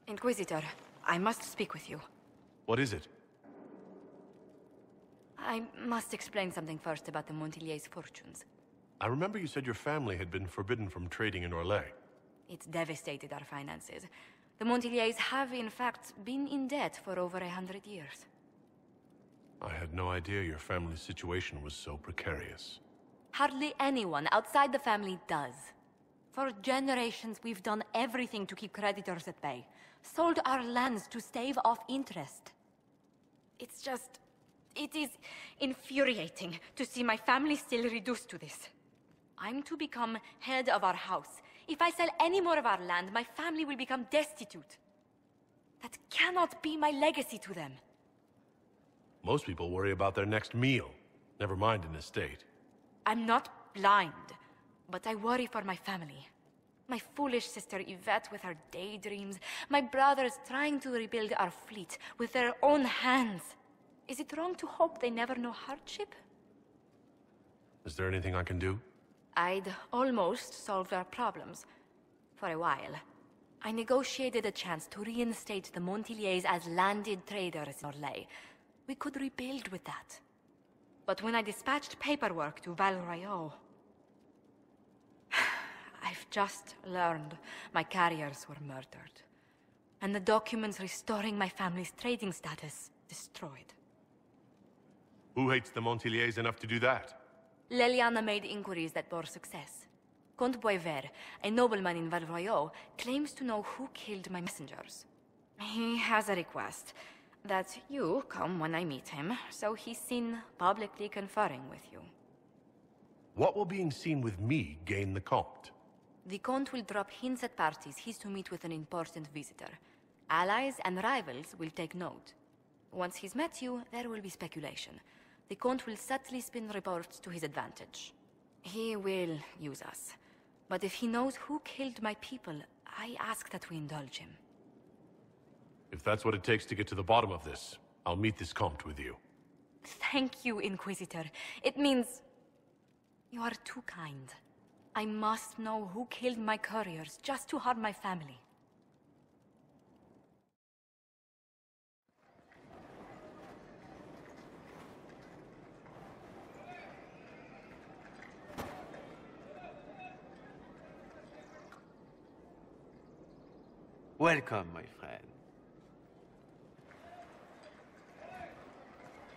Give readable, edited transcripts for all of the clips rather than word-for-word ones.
Inquisitor, I must speak with you. What is it? I must explain something first about the Montilier's fortunes. I remember you said your family had been forbidden from trading in Orlais. It's devastated our finances. The Montilier's have, in fact, been in debt for over 100 years. I had no idea your family's situation was so precarious. Hardly anyone outside the family does. For generations, we've done everything to keep creditors at bay. Sold our lands to stave off interest. It's just... it is infuriating to see my family still reduced to this. I'm to become head of our house. If I sell any more of our land, my family will become destitute. That cannot be my legacy to them. Most people worry about their next meal, never mind an estate. I'm not blind, but I worry for my family. My foolish sister Yvette with her daydreams, my brothers trying to rebuild our fleet with their own hands. Is it wrong to hope they never know hardship? Is there anything I can do? I'd almost solved our problems. For a while. I negotiated a chance to reinstate the Montilier's as landed traders in Orlais. We could rebuild with that. But when I dispatched paperwork to Val Royeaux... I've just learned my carriers were murdered. And the documents restoring my family's trading status destroyed. Who hates the Montilier's enough to do that? Leliana made inquiries that bore success. Comte Boisvert, a nobleman in Val Royeaux, claims to know who killed my messengers. He has a request that you come when I meet him, so he's seen publicly conferring with you. What will being seen with me gain the Comte? The Comte will drop hints at parties he's to meet with an important visitor. Allies and rivals will take note. Once he's met you, there will be speculation. The Comte will subtly spin reports to his advantage. He will use us. But if he knows who killed my people, I ask that we indulge him. If that's what it takes to get to the bottom of this, I'll meet this Comte with you. Thank you, Inquisitor. It means... you are too kind. I must know who killed my couriers just to harm my family. Welcome, my friend.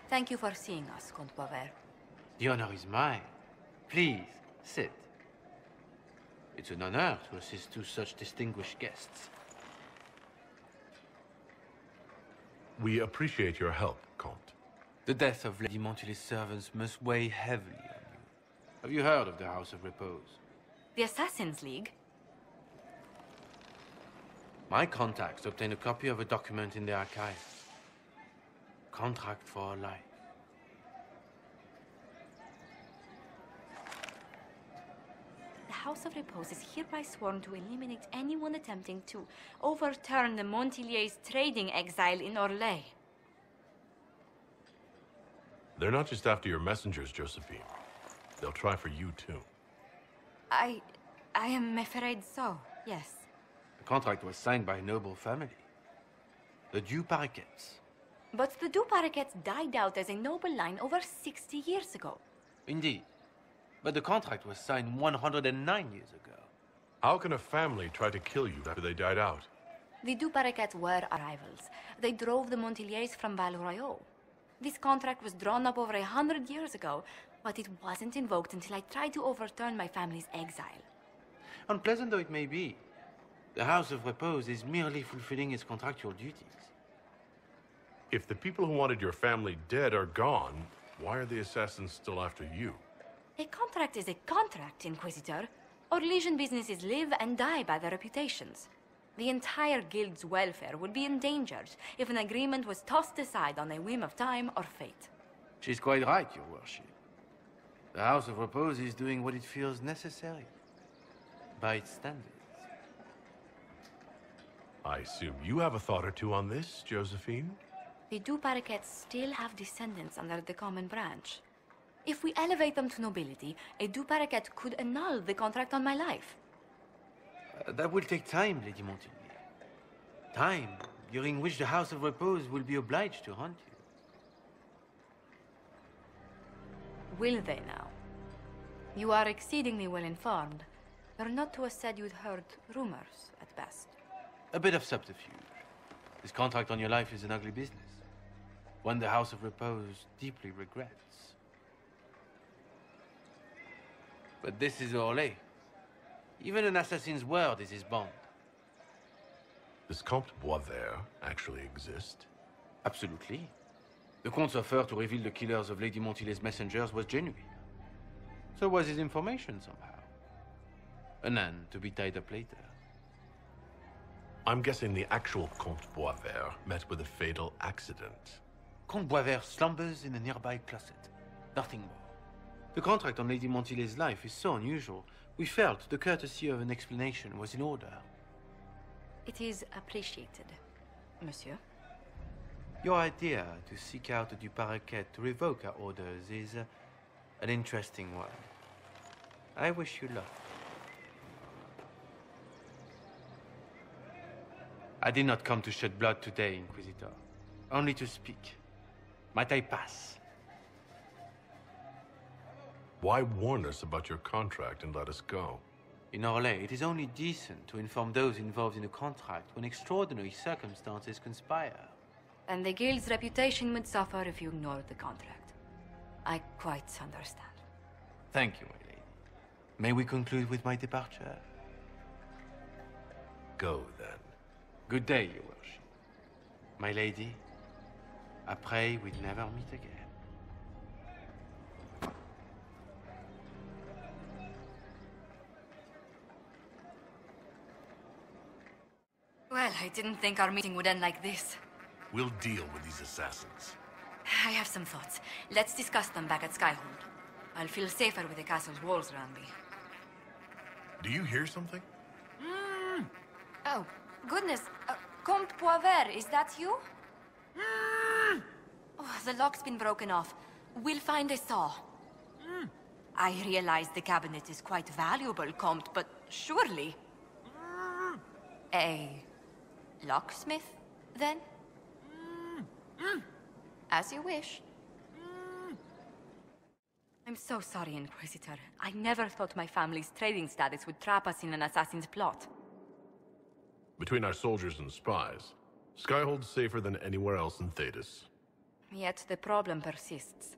Thank you for seeing us, Comte Boisvert. The honor is mine. Please, sit. It's an honor to assist two such distinguished guests. We appreciate your help, Comte. The death of Lady Montilier's servants must weigh heavily on you. Have you heard of the House of Repose? The Assassin's League? My contacts obtained a copy of a document in the archive. Contract for life. The House of Repose is hereby sworn to eliminate anyone attempting to overturn the Montilier's trading exile in Orlais. They're not just after your messengers, Josephine. They'll try for you, too. I am afraid so, yes. The contract was signed by a noble family. The Du Paraquets. But the Du Paraquets died out as a noble line over 60 years ago. Indeed. But the contract was signed 109 years ago. How can a family try to kill you after they died out? The Du Paraquets were our rivals. They drove the Montilier's from Val Royeaux. This contract was drawn up over 100 years ago, but it wasn't invoked until I tried to overturn my family's exile. Unpleasant though it may be, the House of Repose is merely fulfilling its contractual duties. If the people who wanted your family dead are gone, why are the assassins still after you? A contract is a contract, Inquisitor. Orlesian businesses live and die by their reputations. The entire guild's welfare would be endangered if an agreement was tossed aside on a whim of time or fate. She's quite right, Your Worship. The House of Repose is doing what it feels necessary, by its standards. I assume you have a thought or two on this, Josephine? The du Paraquets still have descendants under the common branch. If we elevate them to nobility, a du Paraquet could annul the contract on my life. That will take time, Lady Montigny. Time during which the House of Repose will be obliged to hunt you. Will they now? You are exceedingly well informed. You're not to have said you'd heard rumors, at best. A bit of subterfuge. This contract on your life is an ugly business. One the House of Repose deeply regrets. But this is Orlais. Even an assassin's word is his bond. Does Comte Boisvert actually exist? Absolutely. The Comte's offer to reveal the killers of Lady Montily's messengers was genuine. So was his information somehow. An end to be tied up later. I'm guessing the actual Comte Boisvert met with a fatal accident. Comte Boisvert slumbers in a nearby closet. Nothing more. The contract on Lady Montily's life is so unusual, we felt the courtesy of an explanation was in order. It is appreciated, monsieur. Your idea to seek out the du Paraquet to revoke our orders is an interesting one. I wish you luck. I did not come to shed blood today, Inquisitor. Only to speak. Might I pass? Why warn us about your contract and let us go? In Orlais, it is only decent to inform those involved in a contract when extraordinary circumstances conspire. And the guild's reputation would suffer if you ignored the contract. I quite understand. Thank you, my lady. May we conclude with my departure? Go, then. Good day, your worship. My lady, I pray we'd never meet again. Well, I didn't think our meeting would end like this. We'll deal with these assassins. I have some thoughts. Let's discuss them back at Skyhold. I'll feel safer with the castle's walls around me. Do you hear something? Oh, goodness. Comte Boisvert, is that you? Oh, the lock's been broken off. We'll find a saw. I realize the cabinet is quite valuable, Comte, but surely... A locksmith, then? As you wish. I'm so sorry, Inquisitor. I never thought my family's trading status would trap us in an assassin's plot. Between our soldiers and spies, Skyhold's safer than anywhere else in Thedas. Yet the problem persists.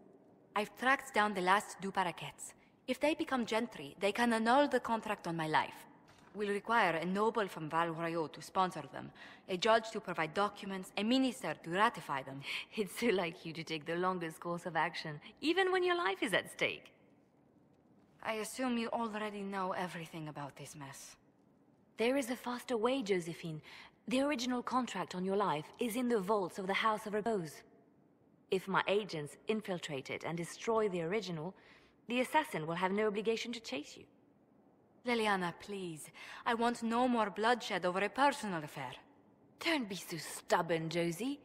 I've tracked down the last du Paraquets. If they become Chantry, they can annul the contract on my life. We'll require a noble from Val Royaux to sponsor them, a judge to provide documents, a minister to ratify them. It's so like you to take the longest course of action, even when your life is at stake. I assume you already know everything about this mess. There is a faster way, Josephine. The original contract on your life is in the vaults of the House of Repose. If my agents infiltrate it and destroy the original, the assassin will have no obligation to chase you. Liliana, please. I want no more bloodshed over a personal affair. Don't be so stubborn, Josie.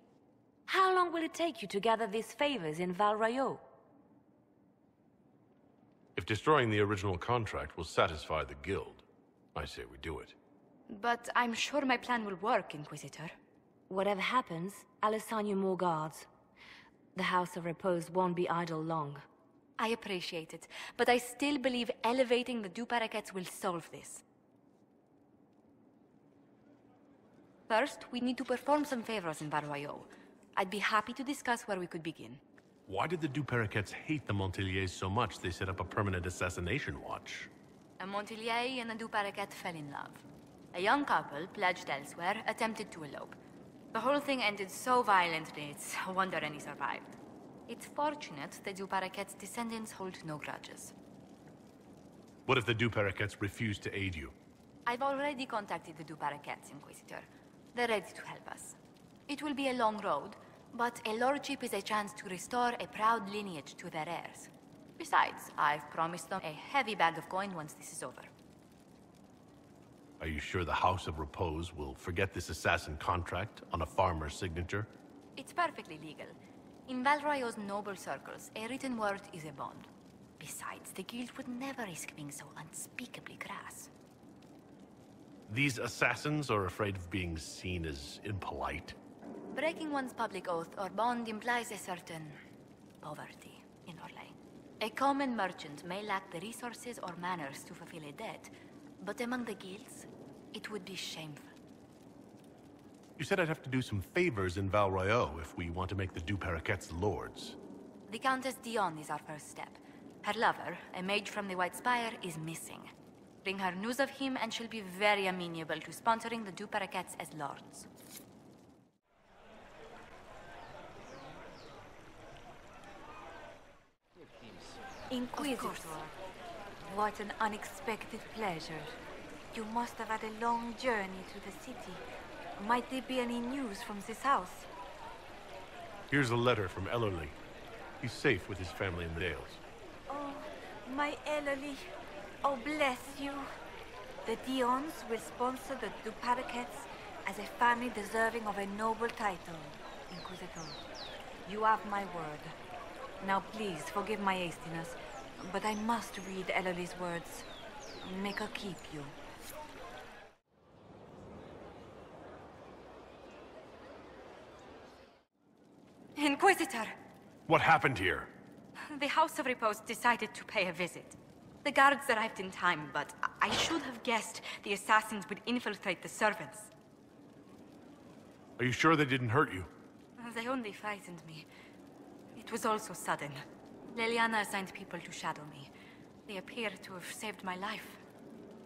How long will it take you to gather these favors in Val Royaux? If destroying the original contract will satisfy the guild, I say we do it. But I'm sure my plan will work, Inquisitor. Whatever happens, I'll assign you more guards. The House of Repose won't be idle long. I appreciate it, but I still believe elevating the du Paraquets will solve this. First, we need to perform some favors in Val Royaux. I'd be happy to discuss where we could begin. Why did the du Paraquets hate the Montiliers so much they set up a permanent assassination watch? A Montilier and a du Paraquet fell in love. A young couple, pledged elsewhere, attempted to elope. The whole thing ended so violently, it's a wonder any survived. It's fortunate the du Paraquets' descendants hold no grudges. What if the du Paraquets refuse to aid you? I've already contacted the du Paraquets, Inquisitor. They're ready to help us. It will be a long road, but a lordship is a chance to restore a proud lineage to their heirs. Besides, I've promised them a heavy bag of coin once this is over. Are you sure the House of Repose will forget this assassin contract on a farmer's signature? It's perfectly legal. In Val Royeaux's noble circles, a written word is a bond. Besides, the guild would never risk being so unspeakably crass. These assassins are afraid of being seen as impolite. Breaking one's public oath or bond implies a certain poverty in Orlais. A common merchant may lack the resources or manners to fulfill a debt, but among the guilds, it would be shameful. You said I'd have to do some favors in Val Royeaux if we want to make the Duperroquets lords. The Countess Dion is our first step. Her lover, a mage from the White Spire, is missing. Bring her news of him and she'll be very amenable to sponsoring the Duperroquets as lords. Inquisitor, what an unexpected pleasure. You must have had a long journey to the city. Might there be any news from this house? Here's a letter from Ellerly. He's safe with his family in the Dales. Oh, my Ellerly. Oh, bless you. The Dions will sponsor the Duperroquets as a family deserving of a noble title, Inquisitor. You have my word. Now please, forgive my hastiness, but I must read Ellerly's words. Make her keep you. Inquisitor! What happened here? The House of Repose decided to pay a visit. The guards arrived in time, but I should have guessed the assassins would infiltrate the servants. Are you sure they didn't hurt you? They only frightened me. It was all so sudden. Leliana assigned people to shadow me. They appear to have saved my life.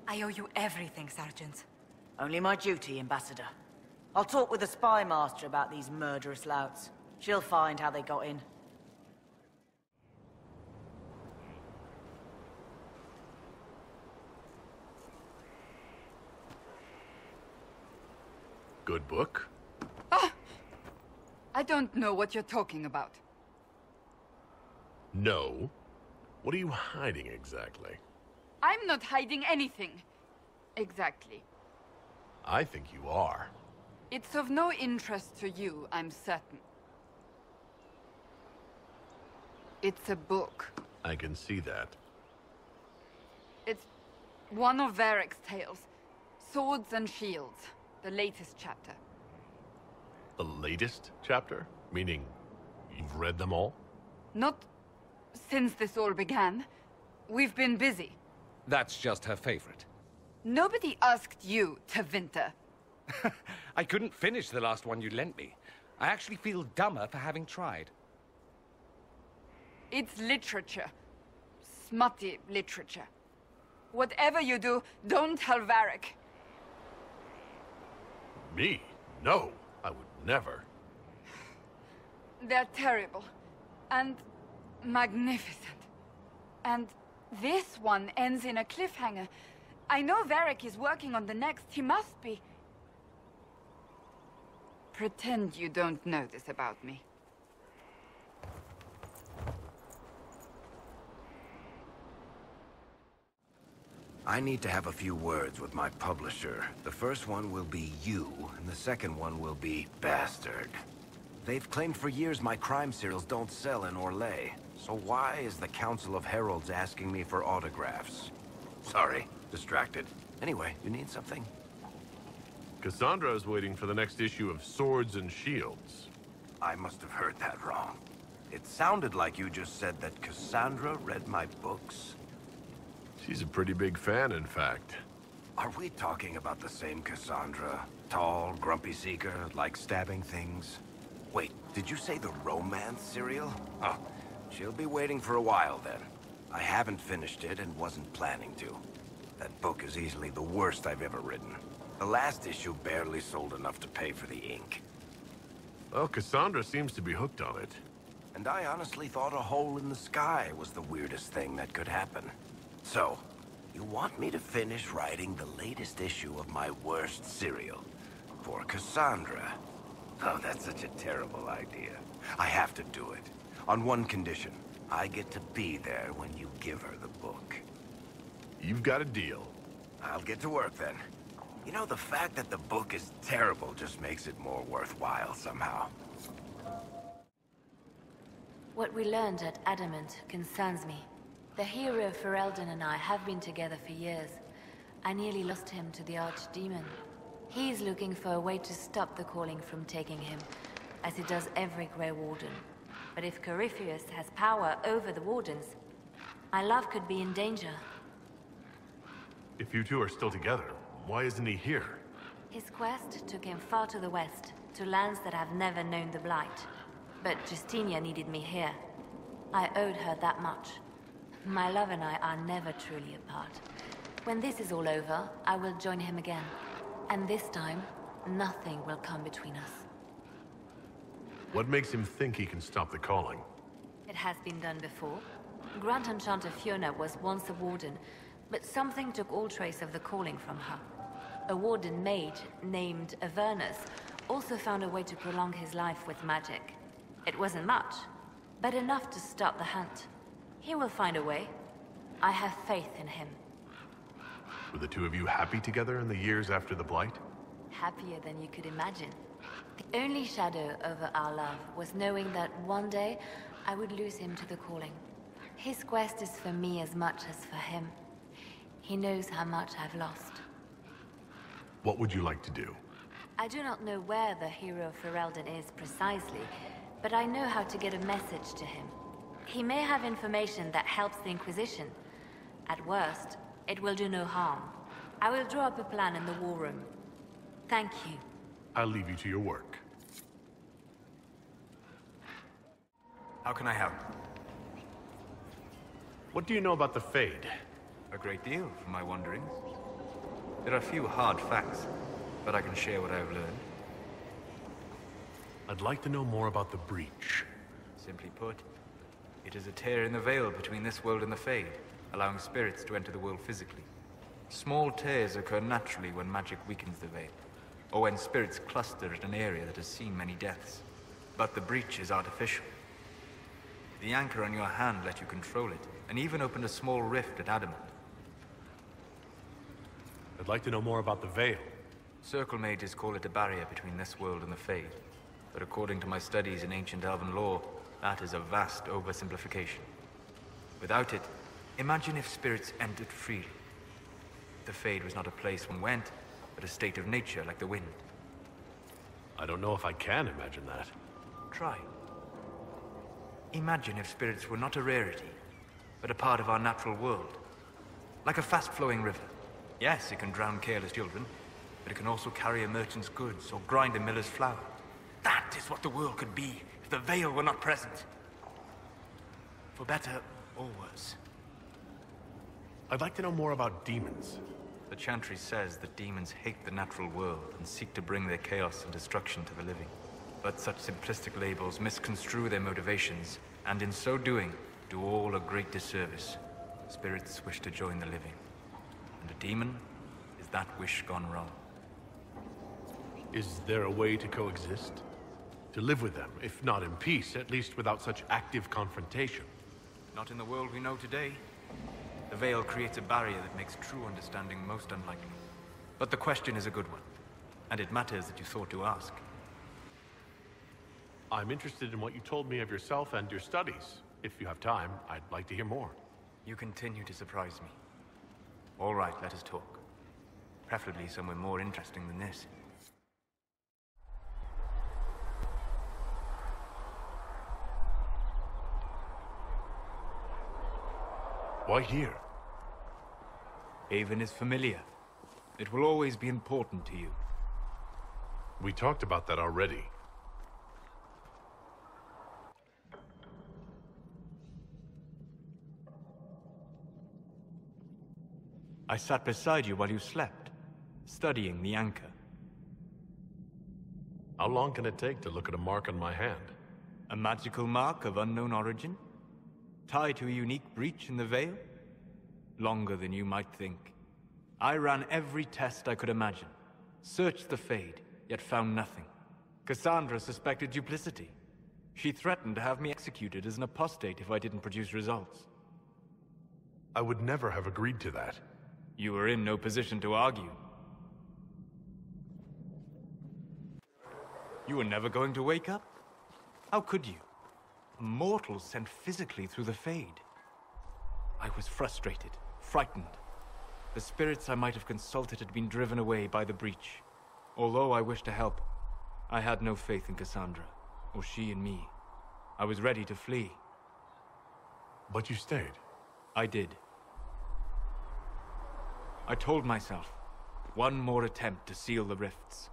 I owe you everything, Sergeant. Only my duty, Ambassador. I'll talk with the spy master about these murderous louts. She'll find how they got in. Good book? Ah! I don't know what you're talking about. No. What are you hiding exactly? I'm not hiding anything. Exactly. I think you are. It's of no interest to you, I'm certain. It's a book. I can see that. It's one of Varric's tales. Swords and Shields. The latest chapter. The latest chapter? Meaning, you've read them all? Not since this all began. We've been busy. That's just her favorite. Nobody asked you to winter. I couldn't finish the last one you lent me. I actually feel dumber for having tried. It's literature. Smutty literature. Whatever you do, don't tell Varric. Me? No, I would never. They're terrible. And magnificent. And this one ends in a cliffhanger. I know Varric is working on the next. He must be. Pretend you don't know this about me. I need to have a few words with my publisher. The first one will be you, and the second one will be Bastard. They've claimed for years my crime serials don't sell in Orlais. So why is the Council of Heralds asking me for autographs? Sorry, distracted. Anyway, you need something? Cassandra is waiting for the next issue of Swords and Shields. I must have heard that wrong. It sounded like you just said that Cassandra read my books. She's a pretty big fan, in fact. Are we talking about the same Cassandra? Tall, grumpy seeker, like stabbing things? Wait, did you say the romance serial? Oh, she'll be waiting for a while then. I haven't finished it and wasn't planning to. That book is easily the worst I've ever written. The last issue barely sold enough to pay for the ink. Well, Cassandra seems to be hooked on it. And I honestly thought a hole in the sky was the weirdest thing that could happen. So, you want me to finish writing the latest issue of my worst serial for Cassandra? Oh, that's such a terrible idea. I have to do it. On one condition. I get to be there when you give her the book. You've got a deal. I'll get to work then. You know, the fact that the book is terrible just makes it more worthwhile somehow. What we learned at Adamant concerns me. The hero Ferelden and I have been together for years. I nearly lost him to the Archdemon. He's looking for a way to stop the calling from taking him, as it does every Grey Warden. But if Corypheus has power over the Wardens, my love could be in danger. If you two are still together, why isn't he here? His quest took him far to the west, to lands that have never known the Blight. But Justinia needed me here. I owed her that much. My love and I are never truly apart. When this is all over, I will join him again. And this time, nothing will come between us. What makes him think he can stop the calling? It has been done before. Grand Enchanter Fiona was once a warden, but something took all trace of the calling from her. A warden mage named Avernus also found a way to prolong his life with magic. It wasn't much, but enough to stop the hunt. He will find a way. I have faith in him. Were the two of you happy together in the years after the Blight? Happier than you could imagine. The only shadow over our love was knowing that one day I would lose him to the calling. His quest is for me as much as for him. He knows how much I've lost. What would you like to do? I do not know where the hero Ferelden is precisely, but I know how to get a message to him. He may have information that helps the Inquisition. At worst, it will do no harm. I will draw up a plan in the war room. Thank you. I'll leave you to your work. How can I help? What do you know about the Fade? A great deal, from my wanderings. There are few hard facts, but I can share what I have learned. I'd like to know more about the Breach. Simply put, it is a tear in the veil between this world and the Fade, allowing spirits to enter the world physically. Small tears occur naturally when magic weakens the veil, or when spirits cluster at an area that has seen many deaths. But the breach is artificial. The anchor on your hand let you control it, and even opened a small rift at Adamant. I'd like to know more about the Veil. Circle mages call it a barrier between this world and the Fade. But according to my studies in ancient elven lore, that is a vast oversimplification. Without it, imagine if spirits entered freely. The Fade was not a place one went, but a state of nature like the wind. I don't know if I can imagine that. Try. Imagine if spirits were not a rarity, but a part of our natural world. Like a fast-flowing river. Yes, it can drown careless children, but it can also carry a merchant's goods or grind a miller's flour. That is what the world could be if the Veil were not present. For better or worse. I'd like to know more about demons. The Chantry says that demons hate the natural world and seek to bring their chaos and destruction to the living. But such simplistic labels misconstrue their motivations, and in so doing, do all a great disservice. Spirits wish to join the living. And a demon is that wish gone wrong. Is there a way to coexist? To live with them, if not in peace, at least without such active confrontation? Not in the world we know today. The Veil creates a barrier that makes true understanding most unlikely. But the question is a good one, and it matters that you thought to ask. I'm interested in what you told me of yourself and your studies. If you have time, I'd like to hear more. You continue to surprise me. All right, let us talk. Preferably somewhere more interesting than this. Why here? Haven is familiar. It will always be important to you. We talked about that already. I sat beside you while you slept, studying the anchor. How long can it take to look at a mark on my hand? A magical mark of unknown origin? Tied to a unique breach in the Veil? Longer than you might think. I ran every test I could imagine. Searched the Fade, yet found nothing. Cassandra suspected duplicity. She threatened to have me executed as an apostate if I didn't produce results. I would never have agreed to that. You were in no position to argue. You were never going to wake up? How could you? A mortal sent physically through the Fade. I was frustrated, frightened. The spirits I might have consulted had been driven away by the breach. Although I wished to help, I had no faith in Cassandra, or she in me. I was ready to flee. But you stayed. I did. I told myself, one more attempt to seal the rifts.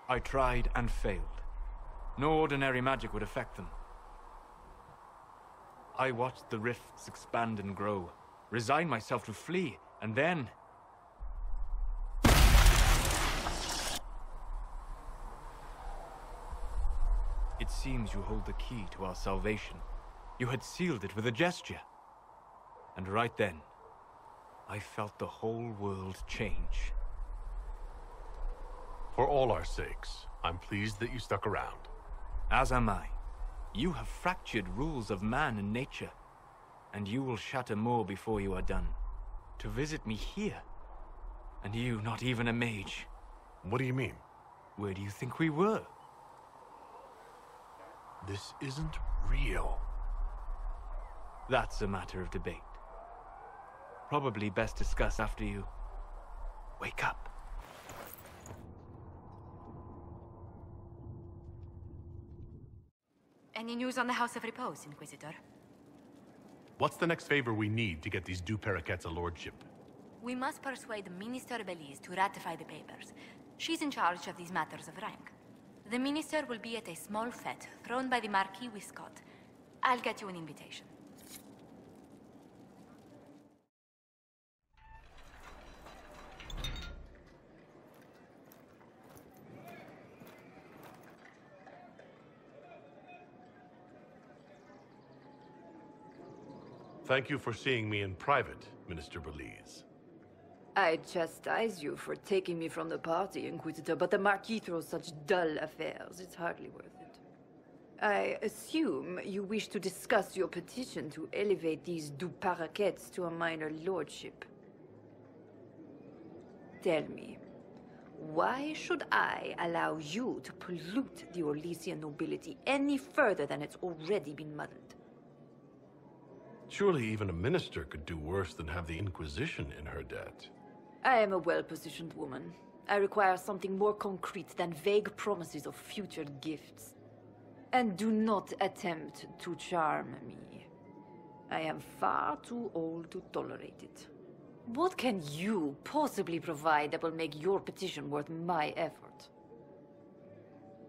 I tried and failed. No ordinary magic would affect them. I watched the rifts expand and grow, resigned myself to flee, and then... It seems you hold the key to our salvation. You had sealed it with a gesture. And right then, I felt the whole world change. For all our sakes, I'm pleased that you stuck around. As am I. You have fractured rules of man and nature, and you will shatter more before you are done. To visit me here, and you not even a mage. What do you mean? Where do you think we were? This isn't real. That's a matter of debate. Probably best discussed after you wake up. Any news on the House of Repose, Inquisitor? What's the next favor we need to get these Du Paraquets a lordship? We must persuade Minister Belize to ratify the papers. She's in charge of these matters of rank. The minister will be at a small fete thrown by the Marquis Wiscott. I'll get you an invitation. Thank you for seeing me in private, Minister Belize. I chastise you for taking me from the party, Inquisitor, but the Marquis throws such dull affairs. It's hardly worth it. I assume you wish to discuss your petition to elevate these Du Paraquets to a minor lordship. Tell me, why should I allow you to pollute the Orlesian nobility any further than it's already been muddled? Surely even a minister could do worse than have the Inquisition in her debt. I am a well-positioned woman. I require something more concrete than vague promises of future gifts. And do not attempt to charm me. I am far too old to tolerate it. What can you possibly provide that will make your petition worth my effort?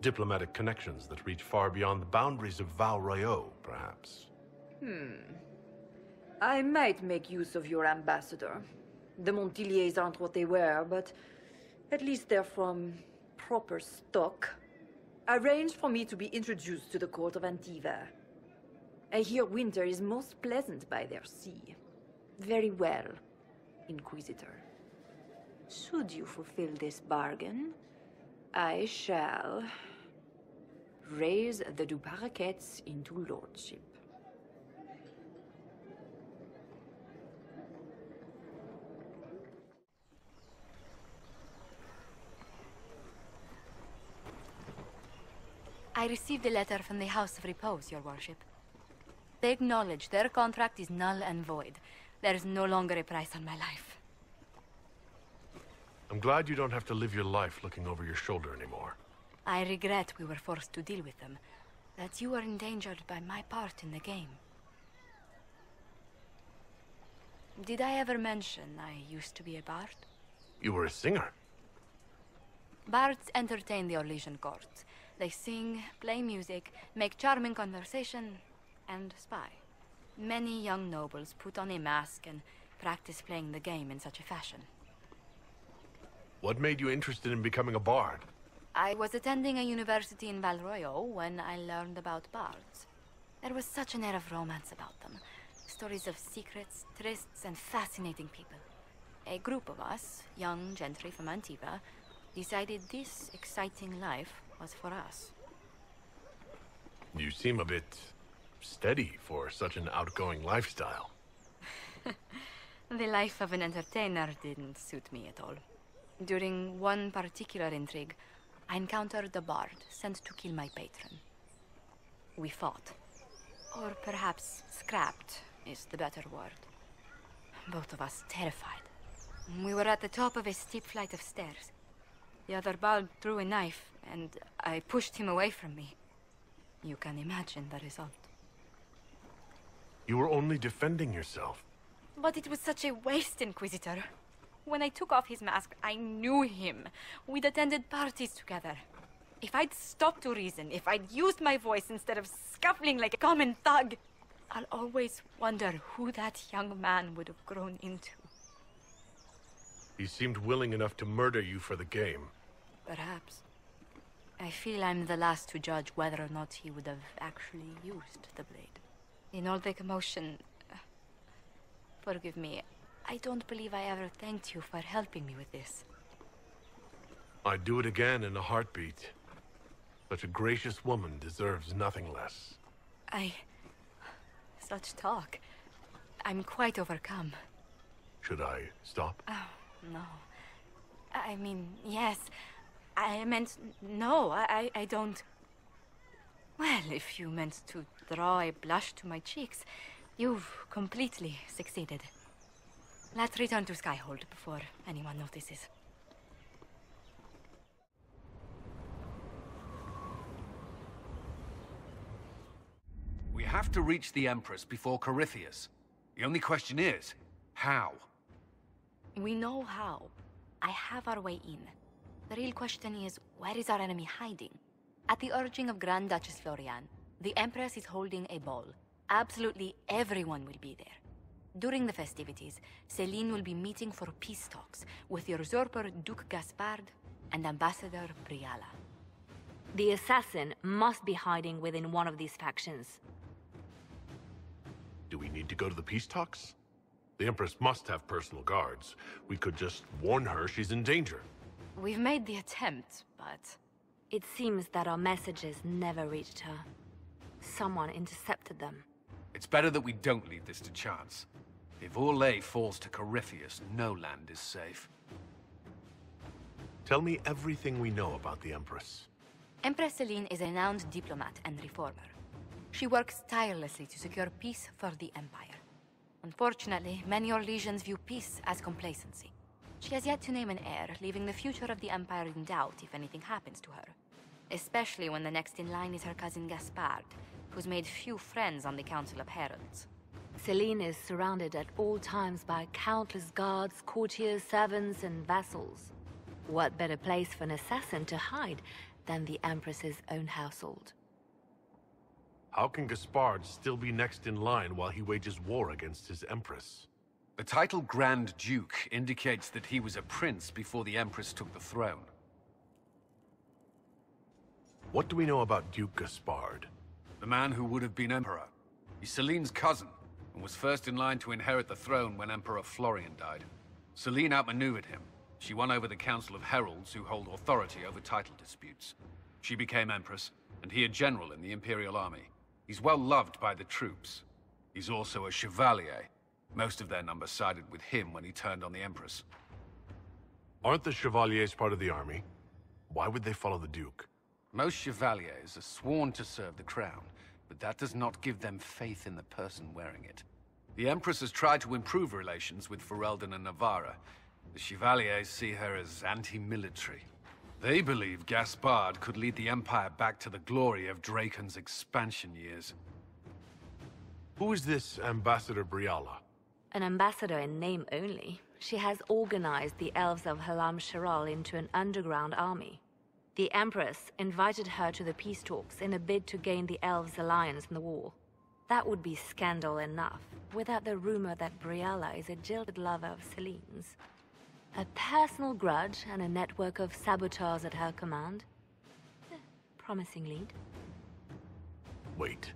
Diplomatic connections that reach far beyond the boundaries of Val Royeaux, perhaps. I might make use of your ambassador. The Montiliers aren't what they were, but at least they're from proper stock. Arrange for me to be introduced to the court of Antiva. I hear winter is most pleasant by their sea. Very well, Inquisitor. Should you fulfill this bargain, I shall raise the Du Paraquets into lordship. I received a letter from the House of Repose, Your Worship. They acknowledge their contract is null and void. There is no longer a price on my life. I'm glad you don't have to live your life looking over your shoulder anymore. I regret we were forced to deal with them, that you were endangered by my part in the game. Did I ever mention I used to be a bard? You were a singer. Bards entertain the Orlesian court. They sing, play music, make charming conversation, and spy. Many young nobles put on a mask and practice playing the game in such a fashion. What made you interested in becoming a bard? I was attending a university in Val Royeaux when I learned about bards. There was such an air of romance about them. Stories of secrets, trysts, and fascinating people. A group of us, young gentry from Antiva, decided this exciting life was for us. You seem a bit steady for such an outgoing lifestyle. The life of an entertainer didn't suit me at all. During one particular intrigue, I encountered the bard sent to kill my patron. We fought. Or perhaps scrapped is the better word. Both of us terrified. We were at the top of a steep flight of stairs. The other bard threw a knife, and I pushed him away from me. You can imagine the result. You were only defending yourself. But it was such a waste, Inquisitor. When I took off his mask, I knew him. We'd attended parties together. If I'd stopped to reason, if I'd used my voice instead of scuffling like a common thug, I'll always wonder who that young man would have grown into. He seemed willing enough to murder you for the game. Perhaps. I feel I'm the last to judge whether or not he would have actually used the blade. In all the commotion... forgive me, I don't believe I ever thanked you for helping me with this. I'd do it again in a heartbeat. Such a gracious woman deserves nothing less. Such talk. I'm quite overcome. Should I stop? Oh, no. I mean, yes. I meant... no, I don't... Well, if you meant to draw a blush to my cheeks, you've completely succeeded. Let's return to Skyhold before anyone notices. We have to reach the Empress before Corypheus. The only question is, how? We know how. I have our way in. The real question is, where is our enemy hiding? At the urging of Grand Duchess Florian, the Empress is holding a ball. Absolutely everyone will be there. During the festivities, Celine will be meeting for peace talks with the usurper Duke Gaspard and Ambassador Briala. The assassin must be hiding within one of these factions. Do we need to go to the peace talks? The Empress must have personal guards. We could just warn her she's in danger. We've made the attempt, but... It seems that our messages never reached her. Someone intercepted them. It's better that we don't leave this to chance. If Orlais falls to Corypheus, no land is safe. Tell me everything we know about the Empress. Empress Celine is a renowned diplomat and reformer. She works tirelessly to secure peace for the Empire. Unfortunately, many Orlesians view peace as complacency. She has yet to name an heir, leaving the future of the Empire in doubt if anything happens to her. Especially when the next in line is her cousin Gaspard, who's made few friends on the Council of Heralds. Celine is surrounded at all times by countless guards, courtiers, servants, and vassals. What better place for an assassin to hide than the Empress's own household? How can Gaspard still be next in line while he wages war against his Empress? The title Grand Duke indicates that he was a prince before the Empress took the throne. What do we know about Duke Gaspard? The man who would have been Emperor. He's Celine's cousin, and was first in line to inherit the throne when Emperor Florian died. Celine outmaneuvered him. She won over the Council of Heralds, who hold authority over title disputes. She became Empress, and he a general in the Imperial Army. He's well loved by the troops. He's also a chevalier. Most of their number sided with him when he turned on the Empress. Aren't the Chevaliers part of the army? Why would they follow the Duke? Most Chevaliers are sworn to serve the crown, but that does not give them faith in the person wearing it. The Empress has tried to improve relations with Ferelden and Navarra. The Chevaliers see her as anti-military. They believe Gaspard could lead the Empire back to the glory of Draken's expansion years. Who is this Ambassador Briala? An ambassador in name only. She has organized the elves of Halam Sharal into an underground army. The Empress invited her to the peace talks in a bid to gain the elves' alliance in the war. That would be scandal enough, without the rumor that Briala is a jilted lover of Celine's. A personal grudge and a network of saboteurs at her command. Promising lead. Wait,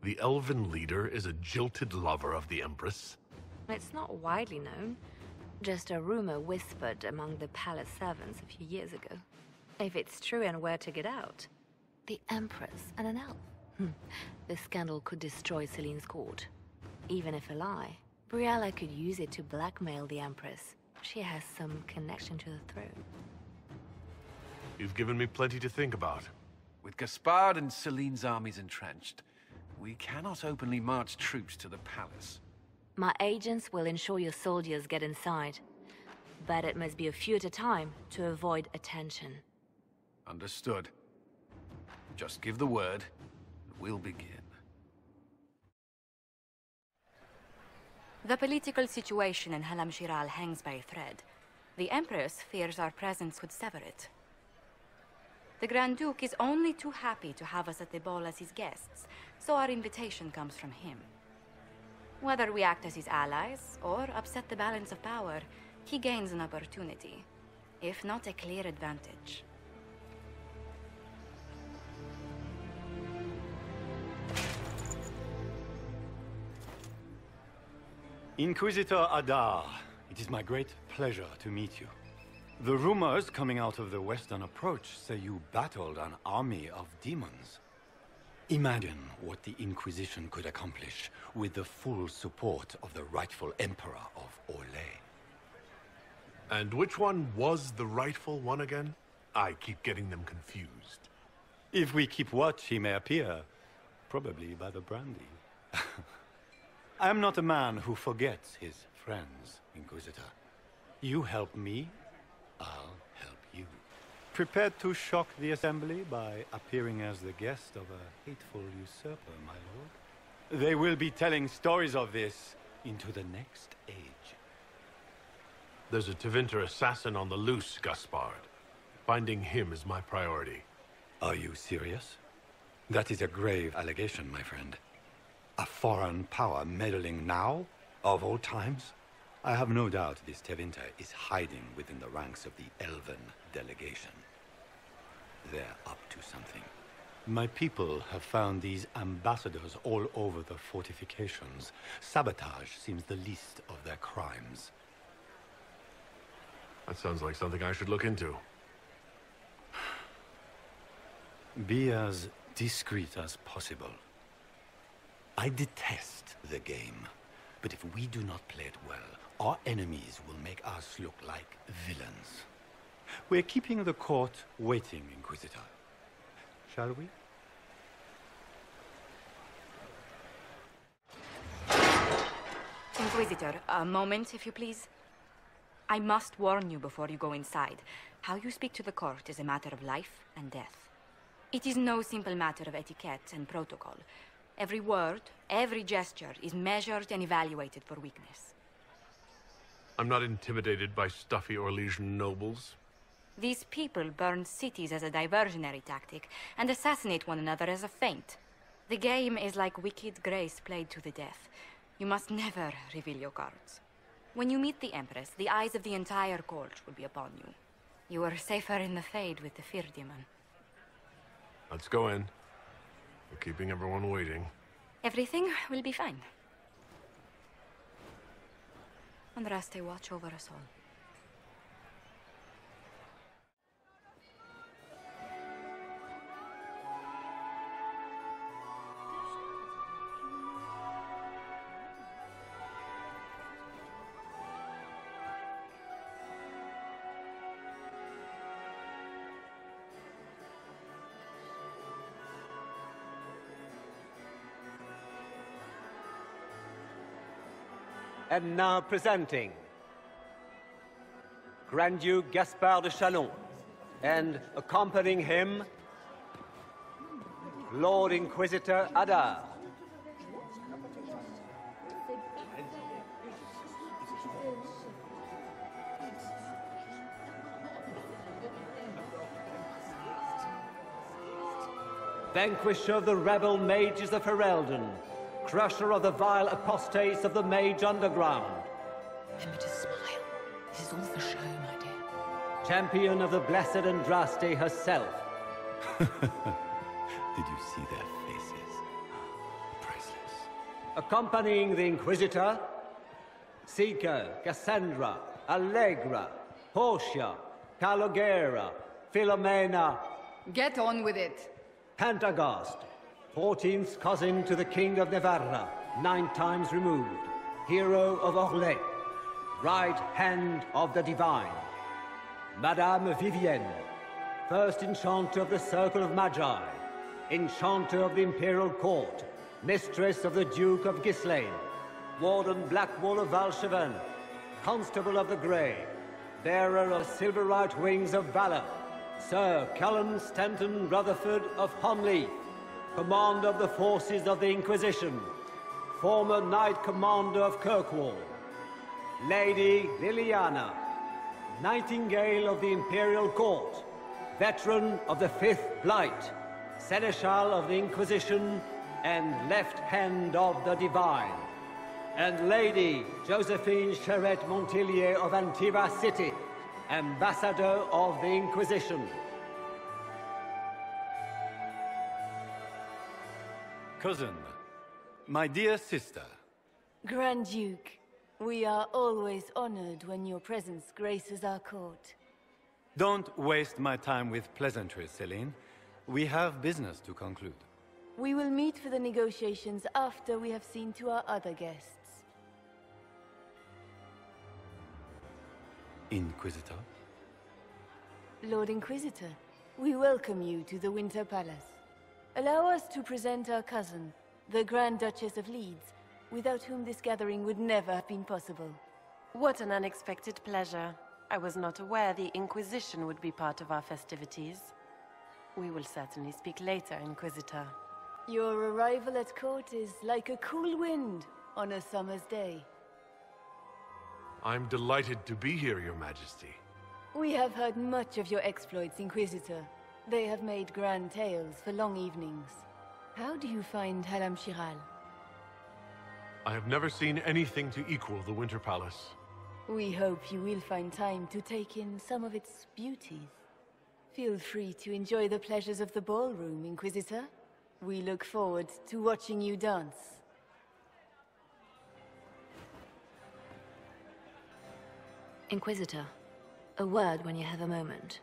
the elven leader is a jilted lover of the Empress? It's not widely known. Just a rumor whispered among the palace servants a few years ago. If it's true and were to get out, the Empress and an elf. The scandal could destroy Celine's court. Even if a lie, Briala could use it to blackmail the Empress. She has some connection to the throne. You've given me plenty to think about. With Gaspard and Celine's armies entrenched, we cannot openly march troops to the palace. My agents will ensure your soldiers get inside. But it must be a few at a time to avoid attention. Understood. Just give the word, and we'll begin. The political situation in Halam Shiral hangs by a thread. The Empress fears our presence would sever it. The Grand Duke is only too happy to have us at the ball as his guests, so our invitation comes from him. Whether we act as his allies, or upset the balance of power, he gains an opportunity, if not a clear advantage. Inquisitor Adaar, it is my great pleasure to meet you. The rumors coming out of the Western Approach say you battled an army of demons. Imagine what the Inquisition could accomplish with the full support of the rightful Emperor of Orlais. And which one was the rightful one again? I keep getting them confused. If we keep watch, he may appear, probably by the brandy. I am not a man who forgets his friends, Inquisitor. You help me, I'll help you. Prepared to shock the Assembly by appearing as the guest of a hateful usurper, my lord? They will be telling stories of this into the next age. There's a Tevinter assassin on the loose, Gaspard. Finding him is my priority. Are you serious? That is a grave allegation, my friend. A foreign power meddling now, of all times? I have no doubt this Tevinter is hiding within the ranks of the Elven delegation. They're up to something. My people have found these ambassadors all over the fortifications. Sabotage seems the least of their crimes. That sounds like something I should look into. Be as discreet as possible. I detest the game, but if we do not play it well, our enemies will make us look like villains. We're keeping the court waiting, Inquisitor. Shall we? Inquisitor, a moment, if you please. I must warn you before you go inside. How you speak to the court is a matter of life and death. It is no simple matter of etiquette and protocol. Every word, every gesture is measured and evaluated for weakness. I'm not intimidated by stuffy Orlesian nobles. These people burn cities as a diversionary tactic and assassinate one another as a feint. The game is like wicked grace played to the death. You must never reveal your cards. When you meet the Empress, the eyes of the entire court will be upon you. You are safer in the Fade with the Fear Demon. Let's go in. We're keeping everyone waiting. Everything will be fine. Andraste, watch over us all. And now presenting Grand Duke Gaspard de Chalon, and accompanying him, Lord Inquisitor Adaar. Vanquisher of the rebel mages of Ferelden, crusher of the vile apostates of the mage underground. Remember to smile. This is all for show, my dear. Champion of the blessed Andraste herself. Did you see their faces? Priceless. Accompanying the Inquisitor, Seeker, Cassandra, Allegra, Portia, Calogera, Philomena. Get on with it. Pantagast, 14th cousin to the King of Navarra, 9 times removed, hero of Orlais, right hand of the Divine. Madame Vivienne, First Enchanter of the Circle of Magi, Enchanter of the Imperial Court, Mistress of the Duke of Ghislaine, Warden Blackwall of Valcheven, Constable of the Grey, Bearer of Silverite Wings of Valor, Sir Callum Stanton Rutherford of Homley, Commander of the Forces of the Inquisition, former Knight Commander of Kirkwall, Lady Liliana, Nightingale of the Imperial Court, Veteran of the Fifth Blight, Seneschal of the Inquisition, and Left Hand of the Divine, and Lady Josephine Charette Montillier of Antiva City, Ambassador of the Inquisition. Cousin, my dear sister. Grand Duke, we are always honored when your presence graces our court. Don't waste my time with pleasantries, Celine. We have business to conclude. We will meet for the negotiations after we have seen to our other guests. Inquisitor? Lord Inquisitor, we welcome you to the Winter Palace. Allow us to present our cousin, the Grand Duchess of Leeds, without whom this gathering would never have been possible. What an unexpected pleasure. I was not aware the Inquisition would be part of our festivities. We will certainly speak later, Inquisitor. Your arrival at court is like a cool wind on a summer's day. I'm delighted to be here, Your Majesty. We have heard much of your exploits, Inquisitor. They have made grand tales for long evenings. How do you find Halam Shiral? I have never seen anything to equal the Winter Palace. We hope you will find time to take in some of its beauties. Feel free to enjoy the pleasures of the ballroom, Inquisitor. We look forward to watching you dance. Inquisitor, a word when you have a moment.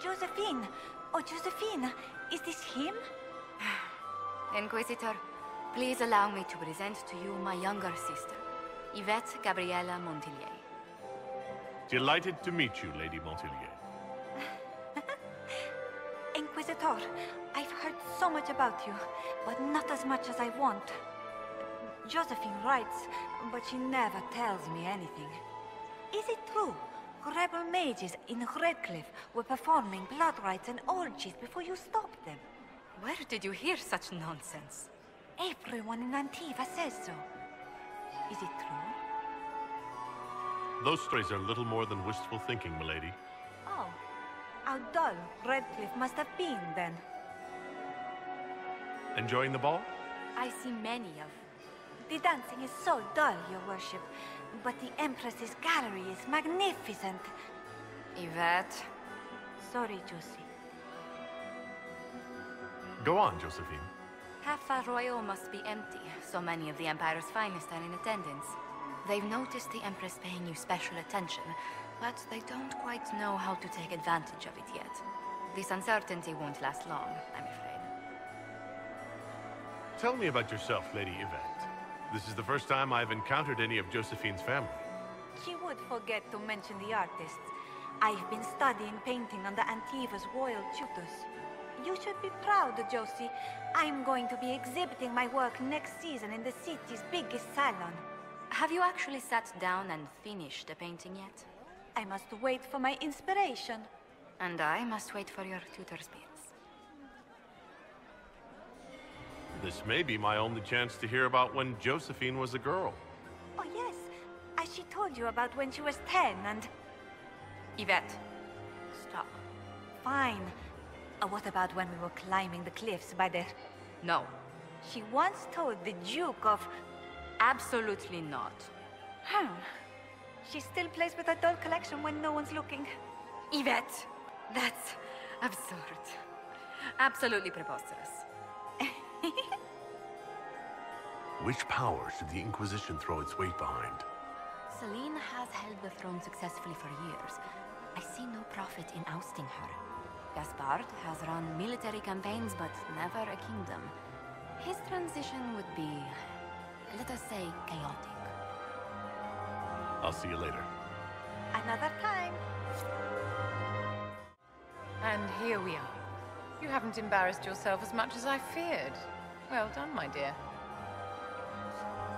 Josephine! Oh, Josephine! Is this him? Inquisitor, please allow me to present to you my younger sister, Yvette Gabriella Montillier. Delighted to meet you, Lady Montillier. Inquisitor, I've heard so much about you, but not as much as I want. Josephine writes, but she never tells me anything. Is it true? Rebel mages in Redcliffe were performing blood rites and orgies before you stopped them. Where did you hear such nonsense? Everyone in Antiva says so. Is it true? Those stories are little more than wistful thinking, milady. Oh, how dull Redcliffe must have been then. Enjoying the ball? I see many of. The dancing is so dull, Your Worship, but the Empress's gallery is magnificent. Yvette. Sorry, Josie. Go on, Josephine. Half Arroyo must be empty. So many of the Empire's finest are in attendance. They've noticed the Empress paying you special attention, but they don't quite know how to take advantage of it yet. This uncertainty won't last long, I'm afraid. Tell me about yourself, Lady Yvette. This is the first time I've encountered any of Josephine's family. She would forget to mention the artists. I've been studying painting under Antiva's royal tutors. You should be proud, Josie. I'm going to be exhibiting my work next season in the city's biggest salon. Have you actually sat down and finished the painting yet? I must wait for my inspiration. And I must wait for your tutor's bills. This may be my only chance to hear about when Josephine was a girl. Oh, yes. As she told you about when she was 10 and... Yvette, stop. Fine. What about when we were climbing the cliffs by the... No. She once told the Duke of... Absolutely not. She still plays with her doll collection when no one's looking. Yvette, that's absurd. Absolutely preposterous. Which power should the Inquisition throw its weight behind? Celine has held the throne successfully for years. I see no profit in ousting her. Gaspard has run military campaigns, but never a kingdom. His transition would be, let us say, chaotic. I'll see you later. Another time. And here we are. You haven't embarrassed yourself as much as I feared. Well done, my dear.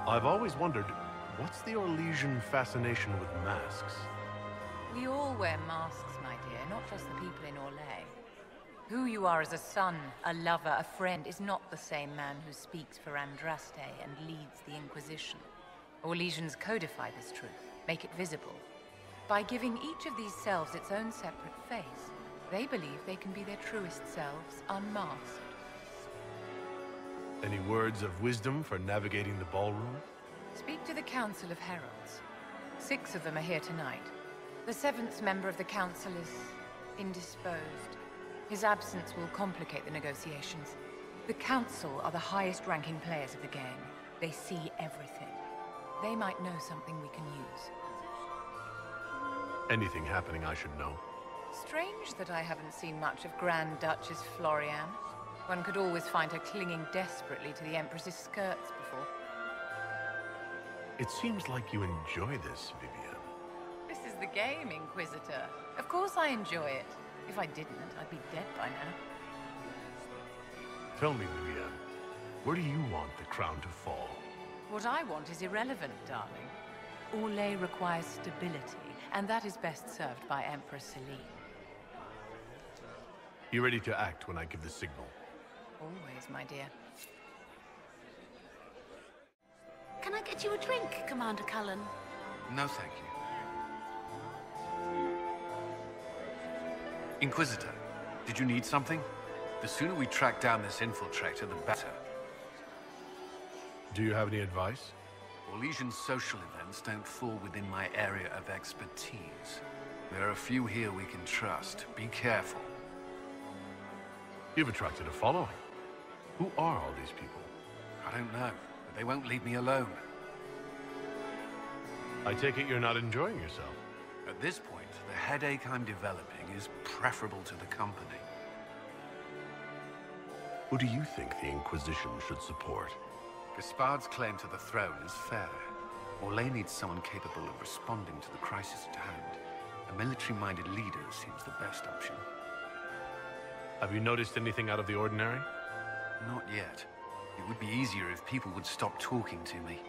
I've always wondered, what's the Orlesian fascination with masks? We all wear masks, my dear, not just the people in Orlais. Who you are as a son, a lover, a friend, is not the same man who speaks for Andraste and leads the Inquisition. Orlesians codify this truth, make it visible. By giving each of these selves its own separate face, they believe they can be their truest selves, unmasked. Any words of wisdom for navigating the ballroom? Speak to the Council of Heralds. 6 of them are here tonight. The 7th member of the Council is indisposed. His absence will complicate the negotiations. The Council are the highest-ranking players of the game. They see everything. They might know something we can use. Anything happening I should know? Strange that I haven't seen much of Grand Duchess Florian. One could always find her clinging desperately to the Empress's skirts before. It seems like you enjoy this, Vivienne. This is the game, Inquisitor. Of course I enjoy it. If I didn't, I'd be dead by now. Tell me, Vivienne, where do you want the crown to fall? What I want is irrelevant, darling. Orlais requires stability, and that is best served by Empress Celine. You ready to act when I give the signal? Always, my dear. Can I get you a drink, Commander Cullen? No, thank you. Inquisitor, did you need something? The sooner we track down this infiltrator, the better. Do you have any advice? Orlesian social events don't fall within my area of expertise. There are a few here we can trust. Be careful. You've attracted a following. Who are all these people? I don't know, but they won't leave me alone. I take it you're not enjoying yourself. At this point, the headache I'm developing is preferable to the company. Who do you think the Inquisition should support? Gaspard's claim to the throne is fair. Orlais needs someone capable of responding to the crisis at hand. A military-minded leader seems the best option. Have you noticed anything out of the ordinary? Not yet. It would be easier if people would stop talking to me.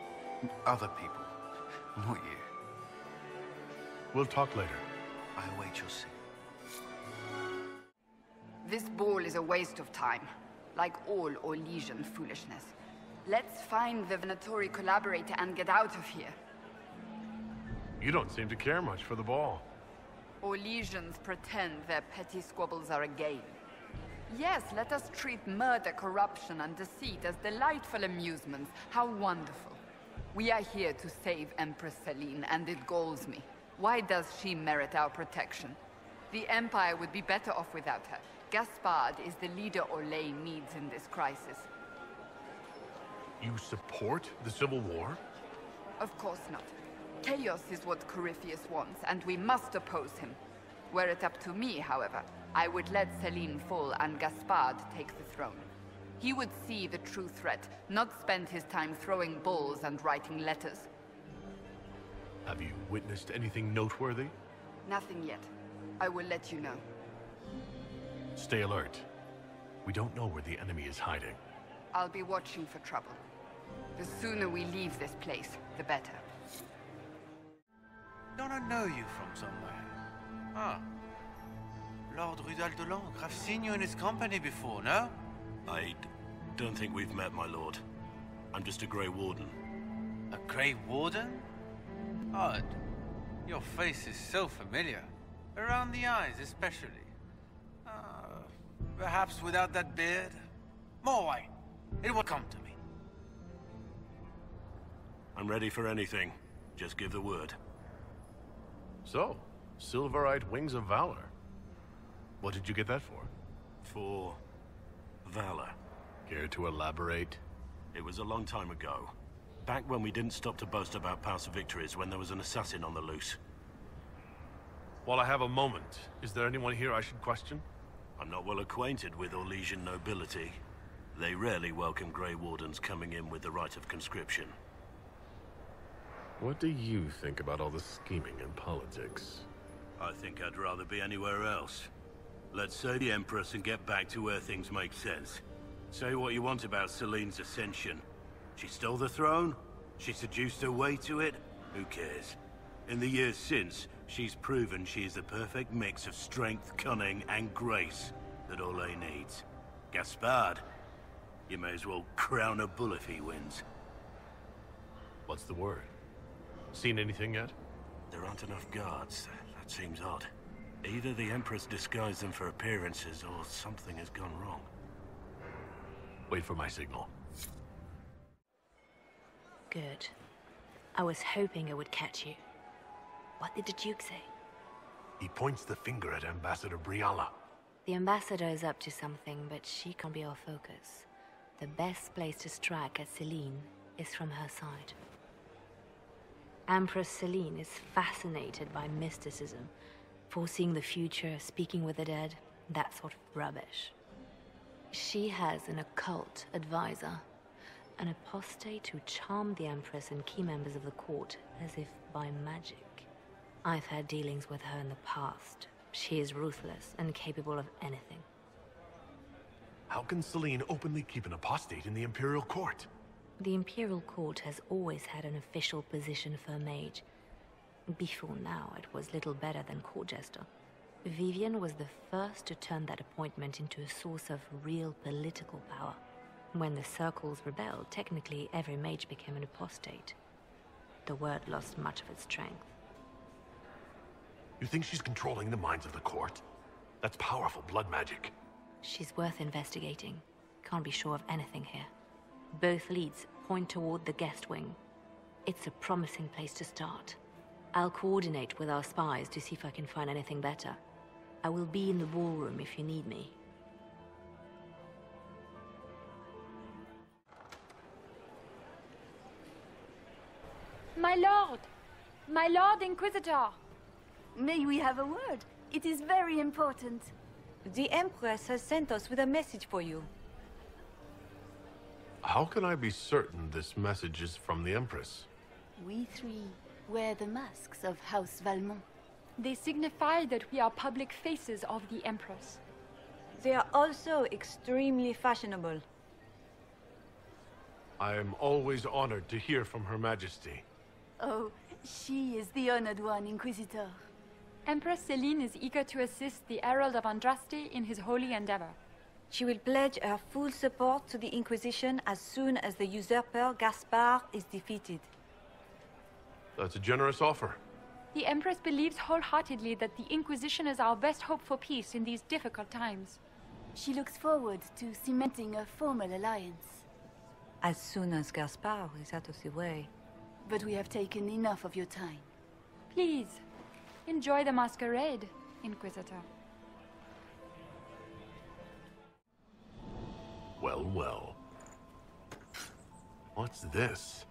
Other people. Not you. We'll talk later. I await your signal. This ball is a waste of time, like all Orlesian foolishness. Let's find the Venatori collaborator and get out of here. You don't seem to care much for the ball. Orlesians pretend their petty squabbles are a game. Yes, let us treat murder, corruption, and deceit as delightful amusements. How wonderful. We are here to save Empress Celine, and it galls me. Why does she merit our protection? The Empire would be better off without her. Gaspard is the leader Orlais needs in this crisis. You support the Civil War? Of course not. Chaos is what Corypheus wants, and we must oppose him. Were it up to me, however, I would let Celine fall and Gaspard take the throne. He would see the true threat, not spend his time throwing balls and writing letters. Have you witnessed anything noteworthy? Nothing yet. I will let you know. Stay alert. We don't know where the enemy is hiding. I'll be watching for trouble. The sooner we leave this place, the better. Don't I know you from somewhere? Ah. Lord Rudal de Langres. I've seen you in his company before, no? I don't think we've met, my lord. I'm just a Grey Warden. A Grey Warden? Odd. Your face is so familiar. Around the eyes, especially. Perhaps without that beard? More wine. It will come to me. I'm ready for anything. Just give the word. So, Silverite Wings of Valor. What did you get that for? For valor. Care to elaborate? It was a long time ago. Back when we didn't stop to boast about past victories when there was an assassin on the loose. While I have a moment, is there anyone here I should question? I'm not well acquainted with Orlesian nobility. They rarely welcome Grey Wardens coming in with the right of conscription. What do you think about all the scheming in politics? I think I'd rather be anywhere else. Let's save the Empress and get back to where things make sense. Say what you want about Celine's ascension. She stole the throne? She seduced her way to it? Who cares? In the years since, she's proven she is the perfect mix of strength, cunning, and grace that Orlais needs. Gaspard, you may as well crown a bull if he wins. What's the word? Seen anything yet? There aren't enough guards. That seems odd. Either the Empress disguised them for appearances, or something has gone wrong. Wait for my signal. Good. I was hoping I would catch you. What did the Duke say? He points the finger at Ambassador Briala. The ambassador is up to something, but she can't be our focus. The best place to strike at Celine is from her side. Empress Celine is fascinated by mysticism, foreseeing the future, speaking with the dead, that sort of rubbish. She has an occult advisor, an apostate who charmed the Empress and key members of the court as if by magic. I've had dealings with her in the past. She is ruthless and capable of anything. How can Celine openly keep an apostate in the Imperial Court? The Imperial Court has always had an official position for a mage. Before now, it was little better than court jester. Vivian was the first to turn that appointment into a source of real political power. When the circles rebelled, technically every mage became an apostate. The word lost much of its strength. You think she's controlling the minds of the court? That's powerful blood magic. She's worth investigating. Can't be sure of anything here. Both leads point toward the guest wing. It's a promising place to start. I'll coordinate with our spies to see if I can find anything better. I will be in the ballroom if you need me. My lord! My lord Inquisitor! May we have a word? It is very important. The Empress has sent us with a message for you. How can I be certain this message is from the Empress? We three wear the masks of House Valmont. They signify that we are public faces of the Empress. They are also extremely fashionable. I am always honored to hear from Her Majesty. Oh, she is the honored one, Inquisitor. Empress Celine is eager to assist the Herald of Andraste in his holy endeavor. She will pledge her full support to the Inquisition as soon as the usurper Gaspard is defeated. That's a generous offer. The Empress believes wholeheartedly that the Inquisition is our best hope for peace in these difficult times. She looks forward to cementing a formal alliance. As soon as Gaspard is out of the way. But we have taken enough of your time. Please, enjoy the masquerade, Inquisitor. Well, well. What's this?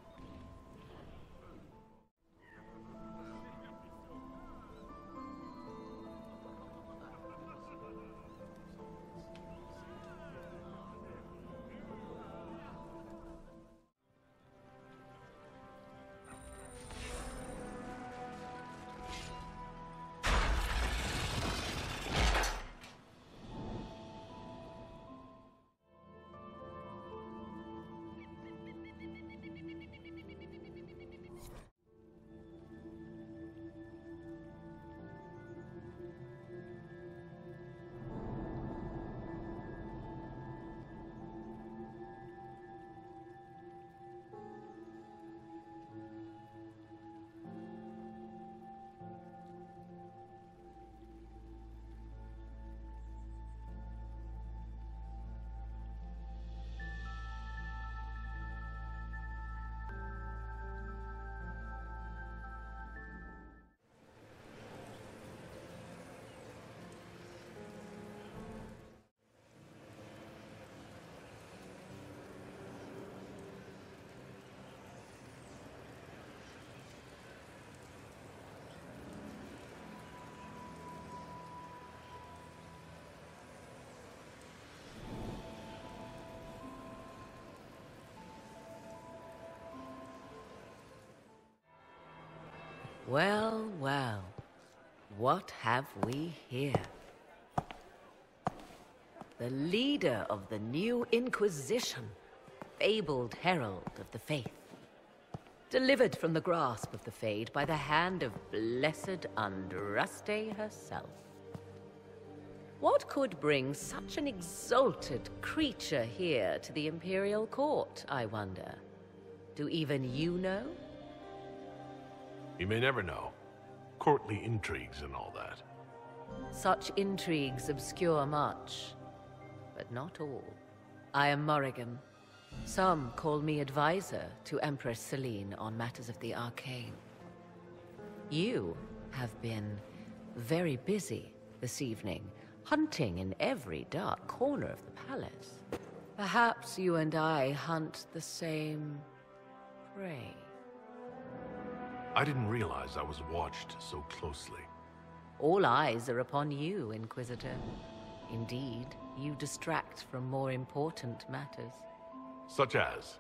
Well, well. What have we here? The leader of the new Inquisition, fabled herald of the faith. Delivered from the grasp of the Fade by the hand of blessed Andraste herself. What could bring such an exalted creature here to the Imperial Court, I wonder? Do even you know? You may never know. Courtly intrigues and all that. Such intrigues obscure much, but not all. I am Morrigan. Some call me advisor to Empress Celine on matters of the arcane. You have been very busy this evening, hunting in every dark corner of the palace. Perhaps you and I hunt the same prey. I didn't realize I was watched so closely. All eyes are upon you, Inquisitor. Indeed, you distract from more important matters. Such as?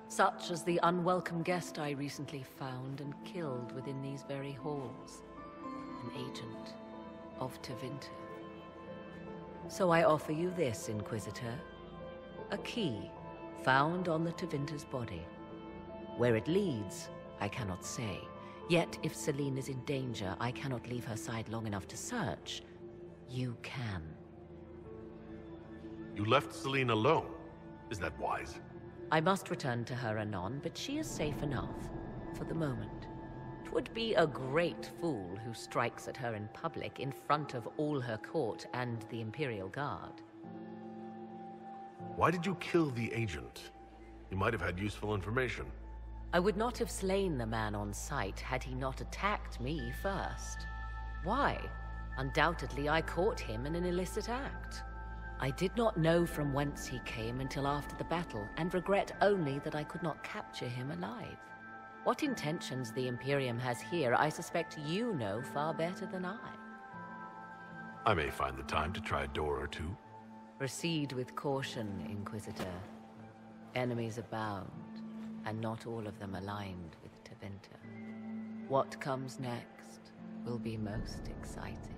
Such as the unwelcome guest I recently found and killed within these very halls. An agent of Tevinter. So I offer you this, Inquisitor. A key found on the Tevinter's body. Where it leads, I cannot say. Yet, if Celine is in danger, I cannot leave her side long enough to search. You can. You left Celine alone. Is that wise? I must return to her anon, but she is safe enough, for the moment. 'Twould be a great fool who strikes at her in public in front of all her court and the Imperial Guard. Why did you kill the agent? You might have had useful information. I would not have slain the man on sight had he not attacked me first. Why? Undoubtedly I caught him in an illicit act. I did not know from whence he came until after the battle, and regret only that I could not capture him alive. What intentions the Imperium has here, I suspect you know far better than I. I may find the time to try a door or two. Proceed with caution, Inquisitor. Enemies abound, and not all of them aligned with Tevinter. What comes next will be most exciting.